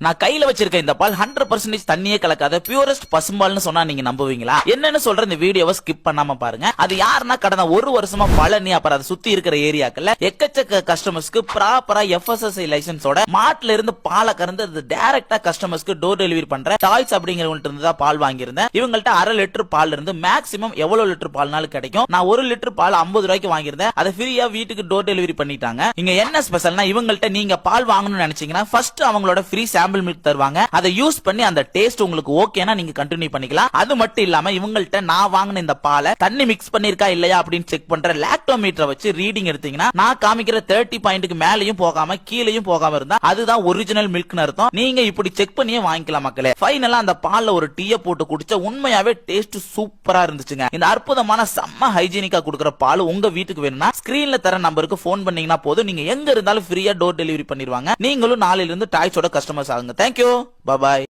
நான் கையில வச்சிருக்க இந்த பால் 100% தண்ணியே கலக்காத பியூரஸ்ட் பசும்பால்னு சொன்னா நீங்க நம்புவீங்களா? என்னன்னு சொல்ற இந்த வீடியோவை ஸ்கிப் பண்ணாம பாருங்க. அது யாருன்னா கடந்த ஒரு வருஷமா பழனி அப்புறம் அதை சுத்தி இருக்கிற ஏரியாக்கள்ல எக்கச்சக்க கஸ்டமர்ஸ்க்கு ப்ராப்பரா FSSAI லைசன்ஸோட மாட்டுல இருந்து பாலை கறந்து அது டைரக்டா கஸ்டமர்ஸ்க்கு டோர் டெலிவரி பண்ற டாய்ஸ் அப்படிங்கிறவங்க இருந்து தான் பால் வாங்கியிருந்தேன். இவங்கள்ட்ட 1/2 லிட்டர் பால் இருந்து மேக்ஸிமம் எவ்வளவு லிட்டர் பால்னாலும் கிடைக்கும். நான் 1 லிட்டர் பால் 50 ரூபாய்க்கு வாங்கியிருந்தேன். அதை ஃப்ரீயா வீட்டுக்கு டோர் டெலிவரி பண்ணிட்டாங்க. இங்க என்ன ஸ்பெஷல்னா இவங்கள்ட்ட நீங்க பால் வாங்கணும்னு நினைச்சீங்கன்னா ஃபர்ஸ்ட் அவங்களோட ஃப்ரீ சாம்பிள் மில்க் தருவாங்க. அதை யூஸ் பண்ணி அந்த டேஸ்ட் உங்களுக்கு ஓகேனா நீங்க கண்டினியூ பண்ணிக்கலாம். அது மட்டும் இல்லாம இவங்கள்ட்ட நான் வாங்கின இந்த பாலை தண்ணி மிக்ஸ் பண்ணிருக்கா இல்லையா அப்படின்னு செக் பண்ற லாக்டோமீட்டரை வச்சு ரீடிங் எடுத்தீங்கன்னா நான் காமிக்கிற 30 பாயிண்ட்க்கு மேலயும் போகாம கீழயும் போகாம இருந்தா அதுதான் ஒரிஜினல் மில்க்னு அர்த்தம். நீங்க இப்படி செக் பண்ணியே வாங்கிக்கலாம் மக்களே. ஃபைனலா அந்த பால்ல ஒரு டீயை போட்டு குடிச்ச உண்மையாவே டேஸ்ட் சூப்பரா இருந்துச்சுங்க. இந்த அற்புதமான செம்ம ஹைஜீனிக்கா கொடுக்கிற பால் உங்க வீட்டுக்கு வேணும்னா ஸ்கிரீன்ல தர நம்பருக்கு போன் பண்ணீங்கன்னா போதும். நீங்க எங்க இருந்தாலும் ஃப்ரீயா டோர் டெலிவரி பண்ணிடுவாங்க. நீங்களும் நாளையில இருந்து டாய்ஸோட கஸ்டமர்ஸ் ஆகுங்க. தேங்க்யூ. பாய்.